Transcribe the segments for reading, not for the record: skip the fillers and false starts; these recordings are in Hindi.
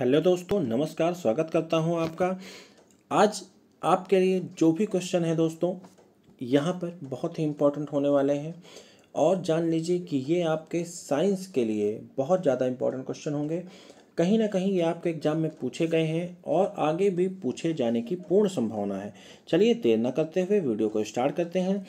हेलो दोस्तों, नमस्कार। स्वागत करता हूं आपका। आज आपके लिए जो भी क्वेश्चन है दोस्तों, यहाँ पर बहुत ही इम्पोर्टेंट होने वाले हैं और जान लीजिए कि ये आपके साइंस के लिए बहुत ज़्यादा इम्पोर्टेंट क्वेश्चन होंगे। कहीं ना कहीं ये आपके एग्जाम में पूछे गए हैं और आगे भी पूछे जाने की पूर्ण संभावना है। चलिए देर न करते हुए वीडियो को स्टार्ट करते हैं।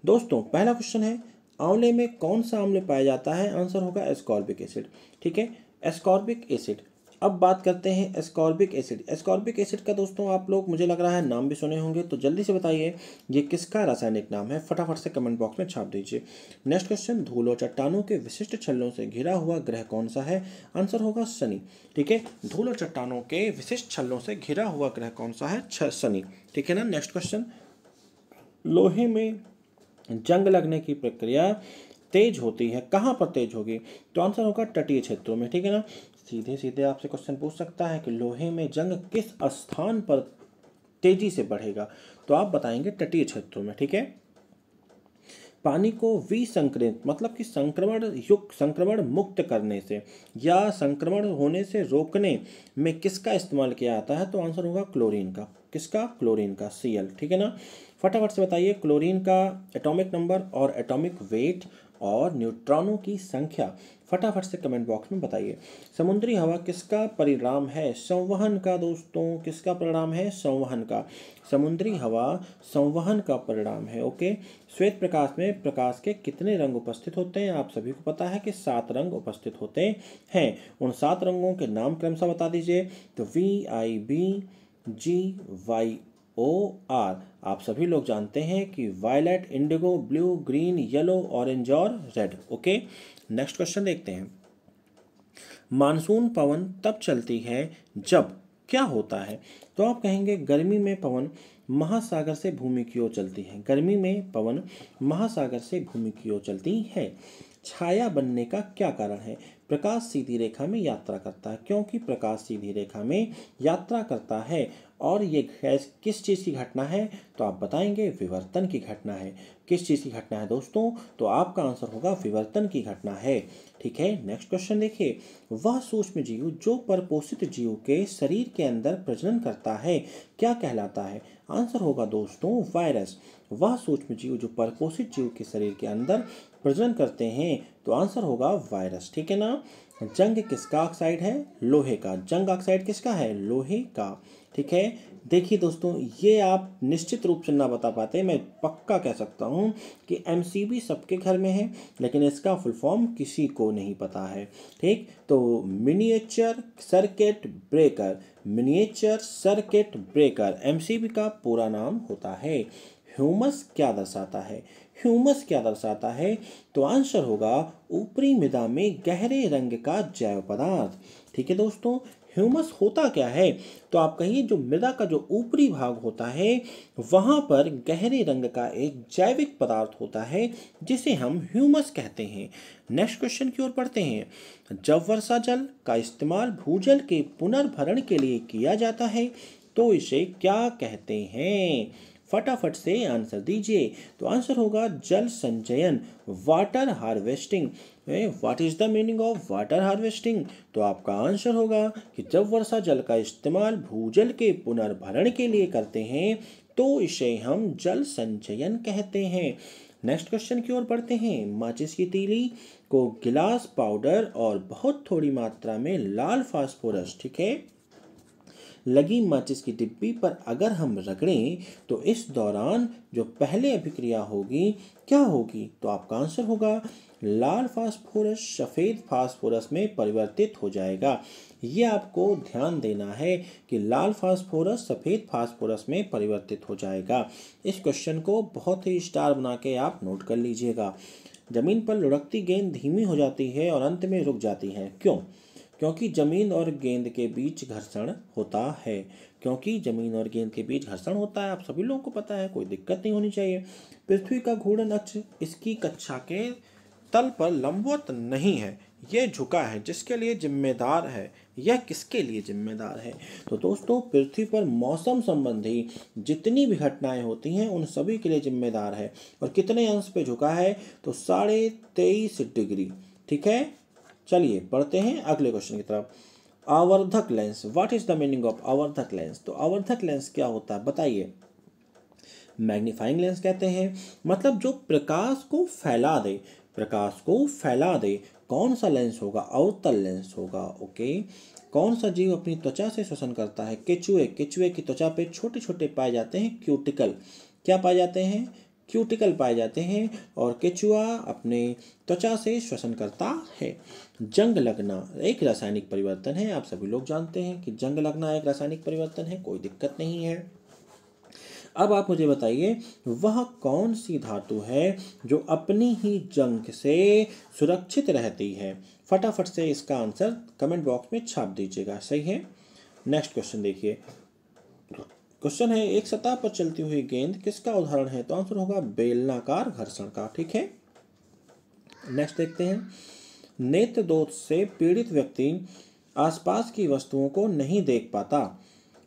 दोस्तों, पहला क्वेश्चन है, आंवले में कौन सा अम्ल पाया जाता है? आंसर होगा एस्कॉर्बिक एसिड। ठीक है, एस्कॉर्बिक एसिड। अब बात करते हैं एस्कॉर्बिक एसिड। एस्कॉर्बिक एसिड का दोस्तों आप लोग, मुझे लग रहा है, नाम भी सुने होंगे, तो जल्दी से बताइए ये किसका रासायनिक नाम है। फटाफट से कमेंट बॉक्स में छाप दीजिए। नेक्स्ट क्वेश्चन, धूल और चट्टानों के विशिष्ट छल्लों से घिरा हुआ ग्रह कौन सा है? आंसर होगा शनि। ठीक है, धूल और चट्टानों के विशिष्ट छल्लों से घिरा हुआ ग्रह कौन सा है? शनि। ठीक है ना। नेक्स्ट क्वेश्चन, लोहे में जंग लगने की प्रक्रिया तेज होती है, कहाँ पर तेज होगी? तो आंसर होगा तटीय क्षेत्रों में। ठीक है ना। सीधे सीधे आपसे क्वेश्चन पूछ सकता है कि लोहे में जंग किस स्थान पर तेजी से बढ़ेगा, तो आप बताएंगे तटीय क्षेत्रों में। ठीक है। पानी को विसंक्रमित मतलब कि संक्रमण मुक्त करने से या संक्रमण होने से रोकने में किसका इस्तेमाल किया जाता है? तो आंसर होगा क्लोरीन का। किसका? क्लोरीन का, Cl। ठीक है ना। फटाफट से बताइए क्लोरीन का एटॉमिक नंबर और एटॉमिक वेट और न्यूट्रॉनों की संख्या फटाफट से कमेंट बॉक्स में बताइए। समुद्री हवा किसका परिणाम है? संवहन का। दोस्तों, किसका परिणाम है? संवहन का। समुद्री हवा संवहन का परिणाम है। ओके। श्वेत प्रकाश में प्रकाश के कितने रंग उपस्थित होते हैं? आप सभी को पता है कि 7 रंग उपस्थित होते हैं। उन 7 रंगों के नाम क्रमशः बता दीजिए। तो VIBGYOR। आप सभी लोग जानते हैं कि violet, indigo, blue, green, yellow, orange और रेड। ओके। नेक्स्ट क्वेश्चन देखते हैं। मानसून पवन तब चलती है जब क्या होता है? तो आप कहेंगे गर्मी में पवन महासागर से भूमि की ओर चलती है। गर्मी में पवन महासागर से भूमि की ओर चलती है। छाया बनने का क्या कारण है? प्रकाश सीधी रेखा में यात्रा करता है। क्योंकि प्रकाश सीधी रेखा में यात्रा करता है और ये किस चीज़ की घटना है? तो आप बताएंगे विवर्तन की घटना है। किस चीज़ की घटना है दोस्तों? तो आपका आंसर होगा विवर्तन की घटना है। ठीक है। नेक्स्ट क्वेश्चन देखिए, वह सूक्ष्म जीव जो परपोषित जीव के शरीर के अंदर प्रजनन करता है क्या कहलाता है? आंसर होगा दोस्तों वायरस। वह सूक्ष्म जीव जो परपोषित जीव के शरीर के अंदर प्रजनन करते हैं, तो आंसर होगा वायरस। ठीक है ना। जंग किसका ऑक्साइड है? लोहे का। जंग ऑक्साइड किसका है? लोहे का। ठीक है। देखिए दोस्तों, ये आप निश्चित रूप से ना बता पाते, मैं पक्का कह सकता हूँ कि MCB सबके घर में है, लेकिन इसका फुल फॉर्म किसी को नहीं पता है। ठीक, तो miniature circuit breaker. Miniature circuit breaker MCB का पूरा नाम होता है। ह्यूमस क्या दर्शाता है? ह्यूमस क्या दर्शाता है? तो आंसर होगा ऊपरी मृदा में गहरे रंग का जैव पदार्थ। ठीक है दोस्तों, ह्यूमस होता क्या है? तो आप कहिए जो मृदा का जो ऊपरी भाग होता है वहां पर गहरे रंग का एक जैविक पदार्थ होता है जिसे हम ह्यूमस कहते हैं। नेक्स्ट क्वेश्चन की ओर बढ़ते हैं। जब वर्षा जल का इस्तेमाल भूजल के पुनर्भरण के लिए किया जाता है तो इसे क्या कहते हैं? फटाफट से आंसर दीजिए। तो आंसर होगा जल संचयन, water harvesting. What is the meaning of water harvesting? तो आपका आंसर होगा कि जब वर्षा जल का इस्तेमाल भूजल के पुनर्भरण के लिए करते हैं तो इसे हम जल संचयन कहते हैं। नेक्स्ट क्वेश्चन की ओर बढ़ते हैं। माचिस की तीली को गिलास पाउडर और बहुत थोड़ी मात्रा में लाल फास्फोरस, ठीक है, लगी माचिस की डिब्बी पर अगर हम रगड़ें तो इस दौरान जो पहले अभिक्रिया होगी क्या होगी? तो आपका आंसर होगा लाल फास्फोरस सफ़ेद फास्फोरस में परिवर्तित हो जाएगा। ये आपको ध्यान देना है कि लाल फास्फोरस सफ़ेद फास्फोरस में परिवर्तित हो जाएगा। इस क्वेश्चन को बहुत ही स्टार बना के आप नोट कर लीजिएगा। जमीन पर लुढ़कती गेंद धीमी हो जाती है और अंत में रुक जाती है, क्यों? क्योंकि जमीन और गेंद के बीच घर्षण होता है। क्योंकि जमीन और गेंद के बीच घर्षण होता है, आप सभी लोगों को पता है, कोई दिक्कत नहीं होनी चाहिए। पृथ्वी का घूर्णन अक्ष इसकी कक्षा के तल पर लंबवत नहीं है, यह झुका है। जिसके लिए जिम्मेदार है? यह किसके लिए जिम्मेदार है? तो दोस्तों, पृथ्वी पर मौसम संबंधी जितनी भी घटनाएं होती हैं उन सभी के लिए जिम्मेदार है। और कितने अंश पे झुका है? तो 23.5 डिग्री। ठीक है। चलिए बढ़ते हैं अगले क्वेश्चन की तरफ। आवर्धक lens, what is the meaning of आवर्धक लेंस? तो आवर्धक लेंस क्या होता है बताइए। मैग्नीफाइंग लेंस कहते हैं, मतलब जो प्रकाश को फैला दे, प्रकाश को फैला दे। कौन सा लेंस होगा? अवतल लेंस होगा। ओके। कौन सा जीव अपनी त्वचा से श्वसन करता है? केचुए। केचुए की त्वचा पे छोटे छोटे पाए जाते हैं क्यूटिकल। क्या पाए जाते हैं? क्यूटिकल पाए जाते हैं। और केचुआ अपने त्वचा से श्वसन करता है। जंग लगना एक रासायनिक परिवर्तन है, आप सभी लोग जानते हैं कि जंग लगना एक रासायनिक परिवर्तन है, कोई दिक्कत नहीं है। अब आप मुझे बताइए वह कौन सी धातु है जो अपनी ही जंग से सुरक्षित रहती है? फटाफट से इसका आंसर कमेंट बॉक्स में छाप दीजिएगा। सही है। नेक्स्ट क्वेश्चन देखिए। क्वेश्चन है एक सतह पर चलती हुई गेंद किसका उदाहरण है? तो आंसर होगा बेलनाकार घर्षण का। ठीक है। नेक्स्ट देखते हैं। नेत्र दोष से पीड़ित व्यक्ति आसपास की वस्तुओं को नहीं देख पाता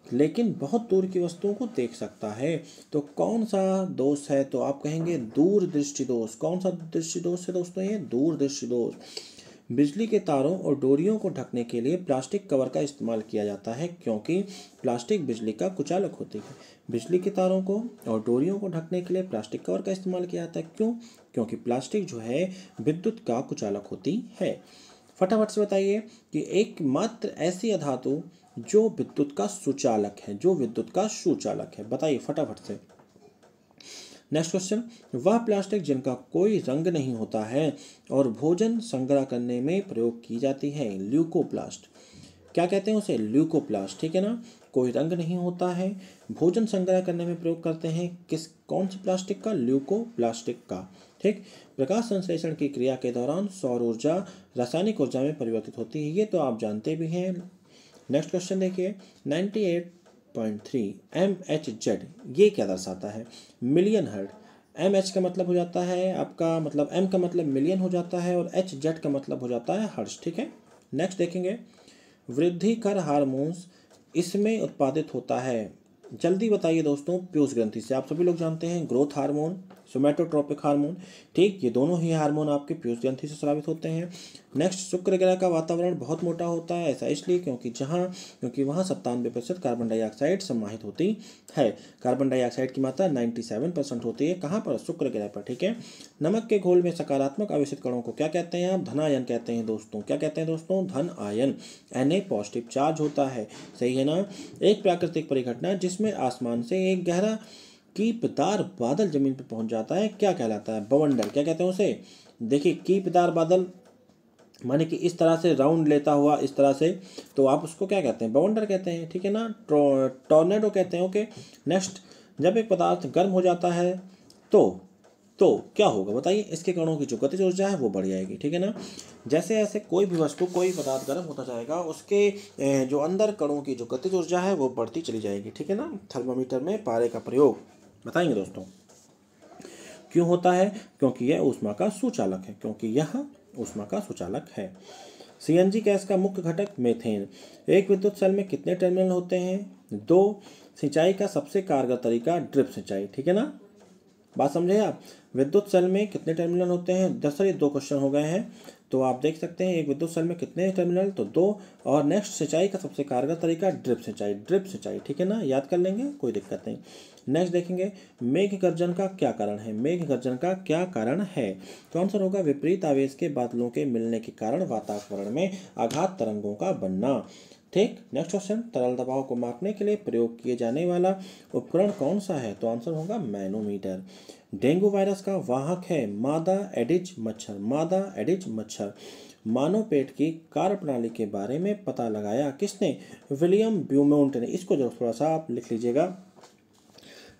लेकिन बहुत दूर की वस्तुओं को देख सकता है। तो कौन सा दोष है? तो आप कहेंगे दूरदृष्टि दोष। कौन सा दृष्टि दोष है दोस्तों? ये दूरदृष्टि दोष। बिजली के तारों और डोरियों को ढकने के लिए प्लास्टिक कवर का इस्तेमाल किया जाता है क्योंकि प्लास्टिक बिजली का कुचालक होती है। बिजली के तारों को और डोरियों को ढकने के लिए प्लास्टिक कवर का इस्तेमाल किया जाता है। क्यों? क्योंकि प्लास्टिक जो है विद्युत का कुचालक होती है। फटाफट से बताइए कि एकमात्र ऐसी धातु जो विद्युत का सुचालक है, जो विद्युत का सुचालक है, बताइए फटाफट से। Next question. वह प्लास्टिक जिनका कोई रंग नहीं होता है और भोजन संग्रह करने में प्रयोग की जाती है, ल्यूकोप्लास्ट। क्या कहते हैं उसे? ल्यूकोप्लास्ट। ठीक है ना। कोई रंग नहीं होता है, भोजन संग्रह करने में प्रयोग करते हैं। कौन सी प्लास्टिक का? ल्यूकोप्लास्टिक का। ठीक। प्रकाश संश्लेषण की क्रिया के दौरान सौर ऊर्जा रासायनिक ऊर्जा में परिवर्तित होती है, ये तो आप जानते भी हैं। नेक्स्ट क्वेश्चन देखिए। 98.3 MHz ये क्या दर्शाता है? Million hurt. MH का मतलब हो जाता है आपका, मतलब M का मतलब मिलियन हो जाता है और HZ का मतलब हो जाता है हर्ट्ज। ठीक है। नेक्स्ट देखेंगे। वृद्धिकर हार्मोन्स इसमें उत्पादित होता है, जल्दी बताइए दोस्तों। पीयूष ग्रंथि से। आप सभी लोग जानते हैं ग्रोथ हार्मोन, सोमैटोट्रोपिक हार्मोन। ठीक। ये दोनों ही हार्मोन आपके पीयूष ग्रंथि से स्रावित होते हैं। नेक्स्ट। शुक्र ग्रह का वातावरण बहुत मोटा होता है, ऐसा इसलिए क्योंकि वहाँ 97% कार्बन डाइऑक्साइड समाहित होती है। कार्बन डाइऑक्साइड की मात्रा 97% होती है। कहाँ पर? शुक्र ग्रह पर। ठीक है। नमक के घोल में सकारात्मक आवेशित कणों को क्या कहते हैं आप? धन आयन कहते हैं दोस्तों। क्या कहते हैं दोस्तों? धन आयन। Na पॉजिटिव चार्ज होता है। सही है ना। एक प्राकृतिक परिघटना जिसमें आसमान से एक गहरा कीपदार बादल जमीन पर पहुंच जाता है क्या कहलाता है? बवंडर। क्या कहते हैं उसे? देखिए कीपदार बादल माने कि इस तरह से राउंड लेता हुआ इस तरह से, तो आप उसको क्या कहते हैं? बवंडर कहते हैं। ठीक है ना। टॉर्नेडो कहते हैं। ओके। नेक्स्ट। जब एक पदार्थ गर्म हो जाता है तो क्या होगा बताइए? इसके कणों की जो गतिज ऊर्जा है वो बढ़ जाएगी। ठीक है ना। जैसे जैसे कोई भी वस्तु, कोई पदार्थ गर्म होता जाएगा उसके जो अंदर कणों की जो गतिज ऊर्जा है वो बढ़ती चली जाएगी। ठीक है ना। थर्मामीटर में पारे का प्रयोग बताएंगे दोस्तों। क्यों होता है? क्योंकि यह ऊष्मा का सुचालक है। क्योंकि यह ऊष्मा का सुचालक है। सीएनजी गैस का मुख्य घटक मीथेन। एक विद्युत सेल में कितने टर्मिनल होते हैं? 2। सिंचाई का सबसे कारगर तरीका ड्रिप सिंचाई। ठीक है ना। बात समझे आप? विद्युत सेल में कितने टर्मिनल होते हैं? 10 से 2 क्वेश्चन हो गए हैं, तो आप देख सकते हैं एक विद्युत सेल में कितने टर्मिनल, तो 2। और नेक्स्ट। सिंचाई का सबसे कारगर तरीका ड्रिप सिंचाई। ड्रिप सिंचाई। ठीक है ना। याद कर लेंगे, कोई दिक्कत नहीं। नेक्स्ट देखेंगे। मेघ गर्जन का क्या कारण है? मेघ गर्जन का क्या कारण है? तो आंसर होगा विपरीत आवेश के बादलों के मिलने के कारण वातावरण में आघात तरंगों का बनना। ठीक। Next question. तरल दबाव को मापने के लिए प्रयोग किए जाने वाला उपकरण कौन सा है? तो आंसर होगा मैनोमीटर। डेंगू वायरस का वाहक है मादा एडिज मच्छर। मादा एडिज मच्छर। मानव पेट की कार्यप्रणाली के बारे में पता लगाया किसने? विलियम ब्यूमोंट ने। इसको जो थोड़ा सा आप लिख लीजिएगा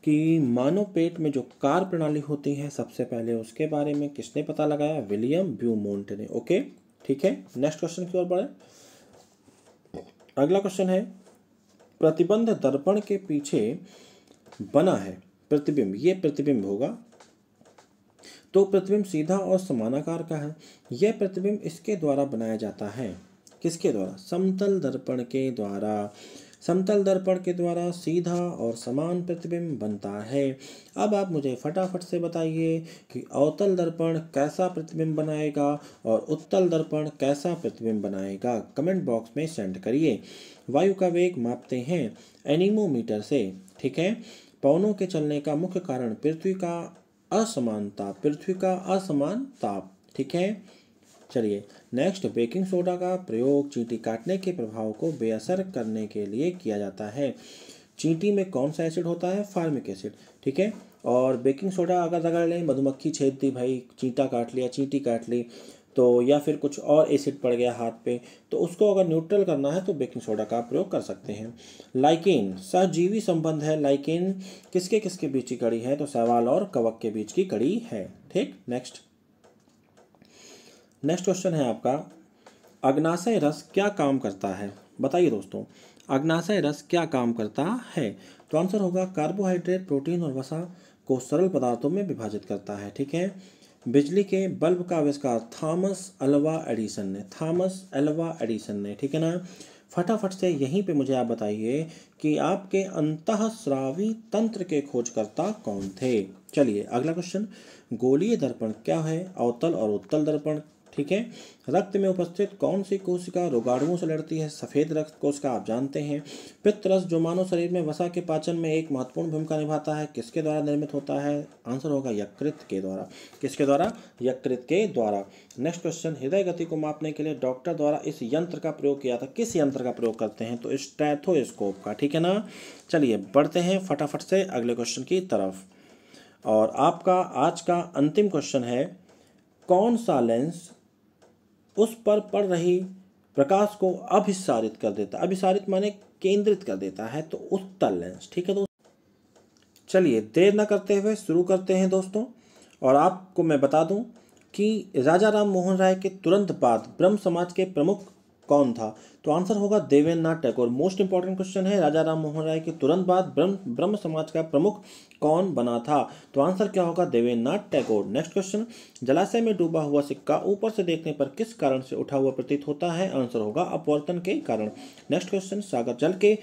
कि मानव पेट में जो कार्यप्रणाली होती है सबसे पहले उसके बारे में किसने पता लगाया? विलियम ब्यूमोंट ने। ओके। ठीक है। नेक्स्ट क्वेश्चन की ओर बढ़े। अगला क्वेश्चन है। प्रतिबंध दर्पण के पीछे बना है प्रतिबिंब, ये प्रतिबिंब होगा। तो प्रतिबिंब सीधा और समानाकार का है। यह प्रतिबिंब इसके द्वारा बनाया जाता है। किसके द्वारा? समतल दर्पण के द्वारा। समतल दर्पण के द्वारा सीधा और समान प्रतिबिंब बनता है। अब आप मुझे फटाफट से बताइए कि अवतल दर्पण कैसा प्रतिबिंब बनाएगा और उत्तल दर्पण कैसा प्रतिबिंब बनाएगा। कमेंट बॉक्स में सेंड करिए। वायु का वेग मापते हैं एनीमोमीटर से, ठीक है। पवनों के चलने का मुख्य कारण पृथ्वी का असमान ताप, ठीक है। चलिए नेक्स्ट, बेकिंग सोडा का प्रयोग चींटी काटने के प्रभाव को बेअसर करने के लिए किया जाता है। चींटी में कौन सा एसिड होता है? फार्मिक एसिड, ठीक है। और बेकिंग सोडा अगर रगड़ लें, मधुमक्खी छेद दी भाई, चींटा काट लिया, चींटी काट ली, तो या फिर कुछ और एसिड पड़ गया हाथ पे, तो उसको अगर न्यूट्रल करना है तो बेकिंग सोडा का प्रयोग कर सकते हैं। लाइकेन सहजीवी संबंध है। लाइकेन किसके किसके बीच की कड़ी है? तो शैवाल और कवक के बीच की कड़ी है, ठीक। नेक्स्ट क्वेश्चन है आपका, अग्नाशय रस क्या काम करता है? बताइए दोस्तों, अग्नाशय रस क्या काम करता है? तो आंसर होगा कार्बोहाइड्रेट, प्रोटीन और वसा को सरल पदार्थों में विभाजित करता है, ठीक है। बिजली के बल्ब का आविष्कार थॉमस अल्वा एडिसन ने, ठीक है ना। फटाफट से यहीं पे मुझे आप बताइए कि आपके अंतःस्रावी तंत्र के खोजकर्ता कौन थे। चलिए अगला क्वेश्चन, गोलीय दर्पण क्या है? अवतल और उत्तल दर्पण, ठीक है। रक्त में उपस्थित कौन सी कोशिका रोगाणुओं से लड़ती है? सफेद रक्त कोशिका, आप जानते हैं। पित्तरस जो मानव शरीर में वसा के पाचन में एक महत्वपूर्ण भूमिका निभाता है, किसके द्वारा निर्मित होता है? आंसर होगा यकृत के द्वारा। किसके द्वारा? यकृत के द्वारा। नेक्स्ट क्वेश्चन, हृदय गति को मापने के लिए डॉक्टर द्वारा इस यंत्र का प्रयोग किया था। किस यंत्र का प्रयोग करते हैं? तो स्टेथोस्कोप का, ठीक है ना। चलिए बढ़ते हैं फटाफट से अगले क्वेश्चन की तरफ। और आपका आज का अंतिम क्वेश्चन है, कौन सा लेंस उस पर पड़ रही प्रकाश को अभिसारित कर देता है? अभिसारित माने केंद्रित कर देता है, तो उत्तल लेंस, ठीक है दोस्तों। चलिए देर न करते हुए शुरू करते हैं दोस्तों। और आपको मैं बता दूं कि राजा राम मोहन राय के तुरंत बाद ब्रह्म समाज के प्रमुख कौन था? तो आंसर होगा Debendranath Tagore. Most important question है, राजा राम मोहन राय के तुरंत बाद ब्रह्म समाज का प्रमुख कौन बना था? तो आंसर क्या होगा? देवेंद्रनाथ टैगोर। नेक्स्ट क्वेश्चन, जलाशय में डूबा हुआ सिक्का ऊपर से देखने पर किस कारण से उठा हुआ प्रतीत होता है? आंसर होगा अपवर्तन के कारण। नेक्स्ट क्वेश्चन, सागर जल के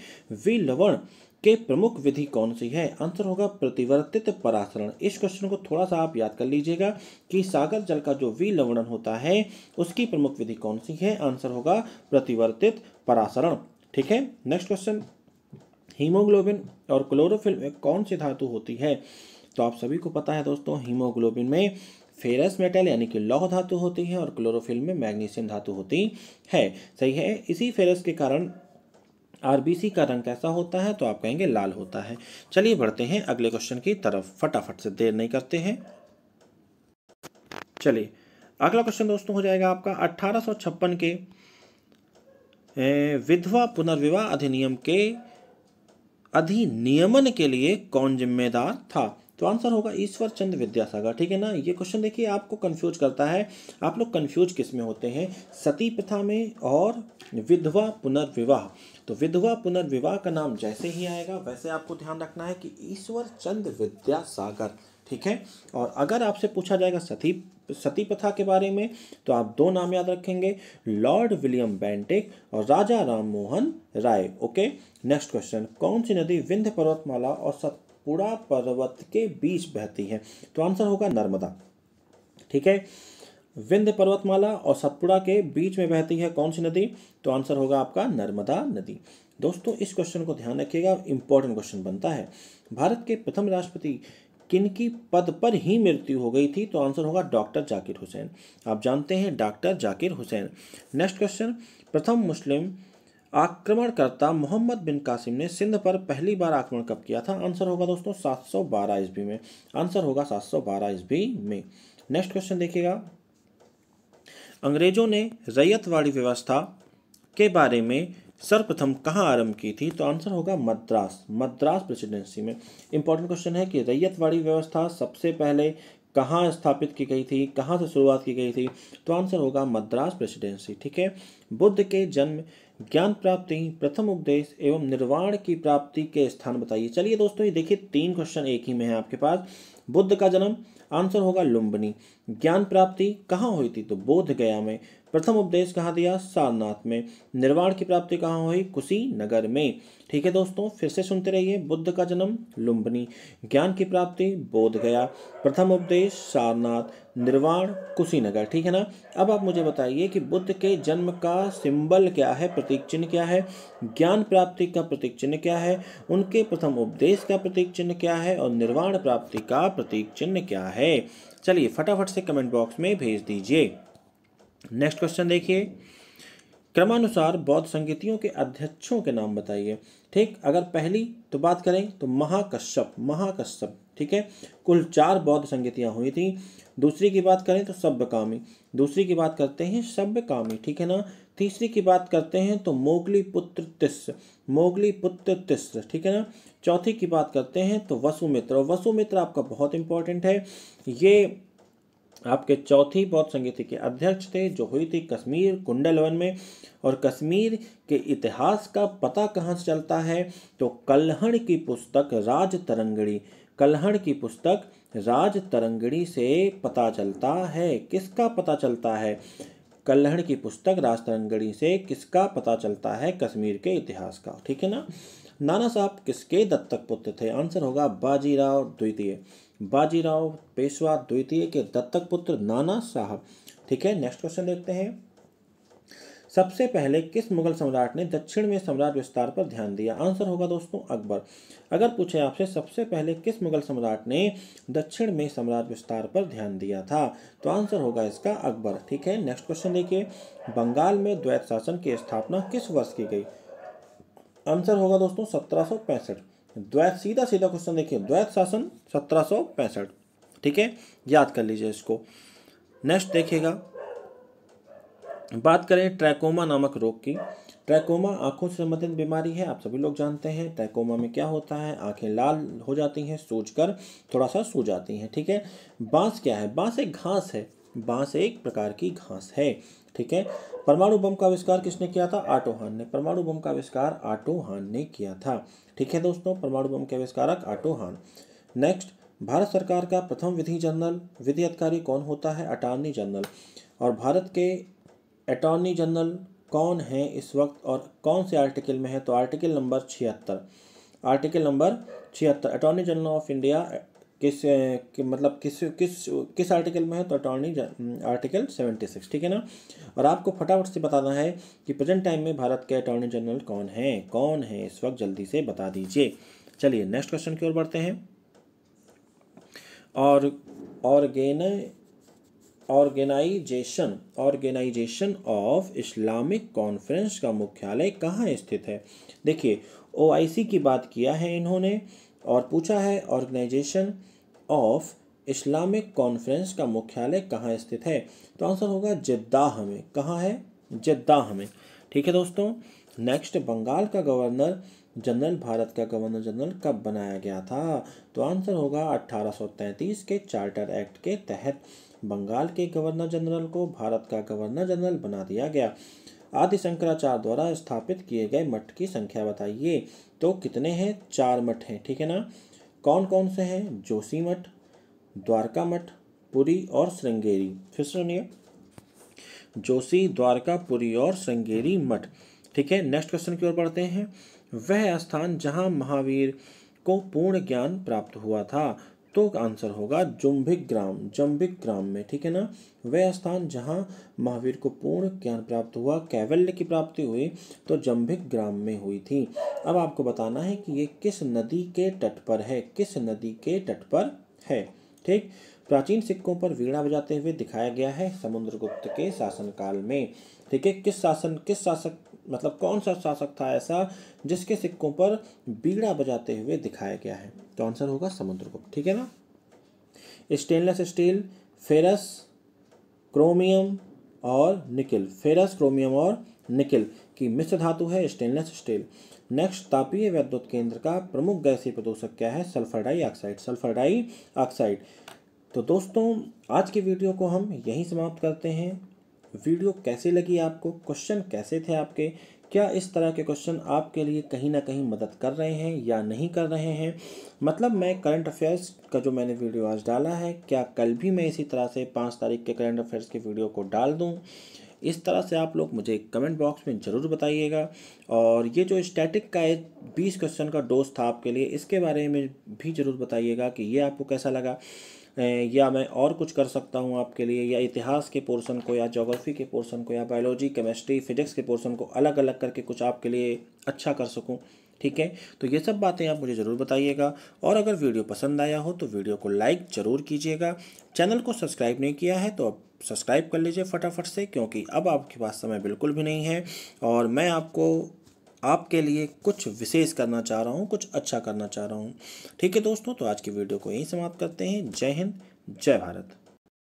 विलवण के प्रमुख विधि कौन सी है? आंसर होगा प्रतिवर्तित परासरण। इस क्वेश्चन को थोड़ा सा आप याद कर लीजिएगा कि सागर जल का जो विलवणन होता है उसकी प्रमुख विधि कौन सी है? आंसर होगा प्रतिवर्तित परासरण, ठीक है। नेक्स्ट क्वेश्चन, हीमोग्लोबिन और क्लोरोफिल में कौन सी धातु होती है? तो आप सभी को पता है दोस्तों, हीमोग्लोबिन में फेरस मेटल यानी कि लौह धातु होती है और क्लोरोफिल में मैग्नीशियम धातु होती है, सही है। इसी फेरस के कारण आरबीसी का रंग कैसा होता है? तो आप कहेंगे लाल होता है। चलिए बढ़ते हैं अगले क्वेश्चन की तरफ, फटाफट से, देर नहीं करते हैं। चलिए अगला क्वेश्चन दोस्तों हो जाएगा आपका 1856 के विधवा पुनर्विवाह अधिनियम के अधिनियमन के लिए कौन जिम्मेदार था? तो आंसर होगा ईश्वर चंद्र विद्यासागर, ठीक है ना। ये क्वेश्चन देखिए आपको कंफ्यूज करता है। आप लोग कंफ्यूज किस में होते हैं? सती प्रथा में और विधवा पुनर्विवाह। तो विधवा पुनर्विवाह का नाम जैसे ही आएगा वैसे आपको ध्यान रखना है कि ईश्वर चंद्र विद्यासागर, ठीक है। और अगर आपसे पूछा जाएगा सती प्रथा के बारे में तो आप दो नाम याद रखेंगे, लॉर्ड विलियम बेंटिक और राजा Ram Mohan Roy, okay. Next question, कौन सी नदी विंध्य पर्वतमाला और सतपुड़ा पर्वत के बीच बहती है? तो आंसर होगा नर्मदा, ठीक है। विंध्य पर्वतमाला और सतपुड़ा के बीच में बहती है कौन सी नदी? तो आंसर होगा आपका नर्मदा नदी। दोस्तों इस क्वेश्चन को ध्यान रखिएगा, इंपॉर्टेंट क्वेश्चन बनता है। भारत के प्रथम राष्ट्रपति किनकी पद पर ही मृत्यु हो गई थी? तो आंसर होगा डॉक्टर जाकिर हुसैन। आप जानते हैं doctor Zakir Hussain. Next question, प्रथम मुस्लिम आक्रमणकर्ता मोहम्मद बिन कासिम ने सिंध पर पहली बार आक्रमण कब किया था? आंसर होगा दोस्तों 712 ईस्वी में। आंसर होगा 712 ईस्वी में। नेक्स्ट क्वेश्चन देखिएगा, अंग्रेजों ने रैयतवाड़ी व्यवस्था के बारे में सर्वप्रथम कहाँ आरंभ की थी? तो आंसर होगा मद्रास प्रेसिडेंसी में। इंपॉर्टेंट क्वेश्चन है कि रैयतवाड़ी व्यवस्था सबसे पहले कहाँ स्थापित की गई थी, कहाँ से शुरुआत की गई थी? तो आंसर होगा मद्रास प्रेसिडेंसी, ठीक है। बुद्ध के जन्म, ज्ञान प्राप्ति, प्रथम उपदेश एवं निर्वाण की प्राप्ति के स्थान बताइए। चलिए दोस्तों ये देखिए 3 क्वेश्चन एक ही में है आपके पास। बुद्ध का जन्म आंसर होगा लुम्बिनी। ज्ञान प्राप्ति कहाँ हुई थी? तो बोध गया में। प्रथम उपदेश कहाँ दिया? सारनाथ में। निर्वाण की प्राप्ति कहाँ हुई? कुशीनगर में। ठीक है दोस्तों, फिर से सुनते रहिए। बुद्ध का जन्म लुम्बिनी, ज्ञान की प्राप्ति बोध गया, प्रथम उपदेश सारनाथ, निर्वाण कुशीनगर। ठीक है ना। अब आप मुझे बताइए कि बुद्ध के जन्म का सिंबल क्या है, प्रतीक चिन्ह क्या है, ज्ञान प्राप्ति का प्रतीक चिन्ह क्या है, उनके प्रथम उपदेश का प्रतीक चिन्ह क्या है और निर्वाण प्राप्ति का प्रतीक चिन्ह क्या है? चलिए फटाफट से कमेंट बॉक्स में भेज दीजिए। नेक्स्ट क्वेश्चन देखिए, क्रमानुसार बौद्ध संगीतियों के अध्यक्षों के नाम बताइए। ठीक, अगर पहली तो बात करें तो महाकश्यप। ठीक है, कुल 4 बौद्ध संगीतियां हुई थी। दूसरी की बात करें तो सब्बकामी, दूसरी की बात करते हैं सब्बकामी। ठीक है ना। तीसरी की बात करते हैं तो मोगली पुत्र तिस्र। ठीक है ना। चौथी की बात करते हैं तो वसुमित्र आपका बहुत इंपॉर्टेंट है। ये आपके चौथी बौद्ध संगीति के अध्यक्ष थे, जो हुई थी कश्मीर कुंडलवन में। और कश्मीर के इतिहास का पता कहाँ से चलता है? तो कल्हण की पुस्तक राज तरंगिणी से पता चलता है। किसका पता चलता है? कल्हण की पुस्तक राज तरंगिणी से किसका पता चलता है? कश्मीर के इतिहास का। ठीक है ना। नाना साहब किसके दत्तक पुत्र थे? आंसर होगा बाजीराव पेशवा द्वितीय के दत्तक पुत्र नाना साहब। ठीक है, नेक्स्ट क्वेश्चन देखते हैं। सबसे पहले किस मुगल सम्राट ने दक्षिण में साम्राज्य विस्तार पर ध्यान दिया? आंसर होगा दोस्तों अकबर। अगर पूछे आपसे सबसे पहले किस मुगल सम्राट ने दक्षिण में साम्राज्य विस्तार पर ध्यान दिया था, तो आंसर होगा इसका अकबर। ठीक है, नेक्स्ट क्वेश्चन देखिए, बंगाल में द्वैत शासन की स्थापना किस वर्ष की गई? आंसर होगा दोस्तों 1765। द्वैत, सीधा क्वेश्चन देखिए, द्वैत शासन 1765। ठीक है, याद कर लीजिए इसको। नेक्स्ट देखिएगा, बात करें ट्रैकोमा नामक रोग की। ट्रैकोमा आंखों से संबंधित बीमारी है, आप सभी लोग जानते हैं। ट्रैकोमा में क्या होता है? आंखें लाल हो जाती हैं, सूजकर थोड़ा सा सूज जाती हैं। ठीक है, बांस क्या है? बांस एक घास है, बांस एक प्रकार की घास है। ठीक है, परमाणु बम का आविष्कार किसने किया था? ऑटो हान ने। परमाणु बम का आविष्कार ऑटो हान ने किया था। ठीक है दोस्तों, परमाणु बम के आविष्कारक ऑटो हान। नेक्स्ट, भारत सरकार का प्रथम विधि अधिकारी कौन होता है? Attorney general. और भारत के अटॉर्नी जनरल कौन है इस वक्त और कौन से आर्टिकल में है? तो article number 76। Attorney general of India किस आर्टिकल में है? तो आर्टिकल 76। ठीक है ना। और आपको फटाफट से बताना है कि प्रेजेंट टाइम में भारत के अटॉर्नी जनरल कौन है इस वक्त, जल्दी से बता दीजिए। चलिए नेक्स्ट क्वेश्चन की ओर बढ़ते हैं। और ऑर्गेनाइजेशन ऑफ इस्लामिक कॉन्फ्रेंस का मुख्यालय कहाँ स्थित है? देखिए, ओआईसी की बात किया है इन्होंने और पूछा है ऑर्गेनाइजेशन ऑफ इस्लामिक कॉन्फ्रेंस का मुख्यालय कहाँ स्थित है? तो आंसर होगा जेद्दाह में। कहाँ है? जेद्दाह में। ठीक है दोस्तों, नेक्स्ट, बंगाल का गवर्नर जनरल भारत का गवर्नर जनरल कब बनाया गया था? तो आंसर होगा 1833 के चार्टर एक्ट के तहत बंगाल के गवर्नर जनरल को भारत का गवर्नर जनरल बना दिया गया। आदि शंकराचार्य द्वारा स्थापित किए गए मठ की संख्या बताइए। तो कितने हैं? 4 मठ हैं। ठीक है ना। कौन कौन से हैं? जोशी मठ, द्वारका मठ, पुरी और श्रृंगेरी। फिर सुनिए, जोशी, द्वारका, पुरी और श्रृंगेरी मठ। ठीक है, नेक्स्ट क्वेश्चन की ओर बढ़ते हैं। वह स्थान जहां महावीर को पूर्ण ज्ञान प्राप्त हुआ था, तो आंसर होगा जंभिक ग्राम में। ठीक है ना। वह स्थान जहां महावीर को पूर्ण ज्ञान प्राप्त हुआ, कैवल्य की प्राप्ति हुई, तो जंभिक ग्राम में हुई थी। अब आपको बताना है कि ये किस नदी के तट पर है? ठीक, प्राचीन सिक्कों पर वीणा बजाते हुए दिखाया गया है समुद्रगुप्त के शासनकाल में। ठीक है, कौन सा शासक था ऐसा जिसके सिक्कों पर बीड़ा बजाते हुए दिखाया गया है? तो आंसर होगा समुद्रगुप्त। ठीक है ना। स्टेनलेस स्टील, फेरस, क्रोमियम और निकिल की मिश्र धातु है स्टेनलेस स्टील। नेक्स्ट, तापीय विद्युत केंद्र का प्रमुख गैसीय प्रदूषक क्या है? Sulphur dioxide. तो दोस्तों, आज की वीडियो को हम यहीं समाप्त करते हैं। वीडियो कैसी लगी आपको? क्वेश्चन कैसे थे आपके? क्या इस तरह के क्वेश्चन आपके लिए कहीं ना कहीं मदद कर रहे हैं या नहीं कर रहे हैं? मतलब मैं करंट अफेयर्स का जो मैंने वीडियो आज डाला है, क्या कल भी मैं इसी तरह से 5 तारीख के करंट अफेयर्स के वीडियो को डाल दूं? इस तरह से आप लोग मुझे कमेंट बॉक्स में ज़रूर बताइएगा। और ये जो स्टैटिक का एक 20 क्वेश्चन का डोज था आपके लिए, इसके बारे में भी ज़रूर बताइएगा कि ये आपको कैसा लगा, या मैं और कुछ कर सकता हूँ आपके लिए, या इतिहास के पोर्शन को या ज्योग्राफी के पोर्शन को या बायोलॉजी केमिस्ट्री फिजिक्स के पोर्शन को अलग अलग करके कुछ आपके लिए अच्छा कर सकूँ। ठीक है, तो ये सब बातें आप मुझे ज़रूर बताइएगा। और अगर वीडियो पसंद आया हो तो वीडियो को लाइक ज़रूर कीजिएगा। चैनल को सब्सक्राइब नहीं किया है तो अब सब्सक्राइब कर लीजिए फटाफट से, क्योंकि अब आपके पास समय बिल्कुल भी नहीं है और मैं आपके लिए कुछ विशेष करना चाह रहा हूँ, कुछ अच्छा करना चाह रहा हूँ। ठीक है दोस्तों, तो आज की वीडियो को यहीं समाप्त करते हैं। जय हिंद, जय भारत।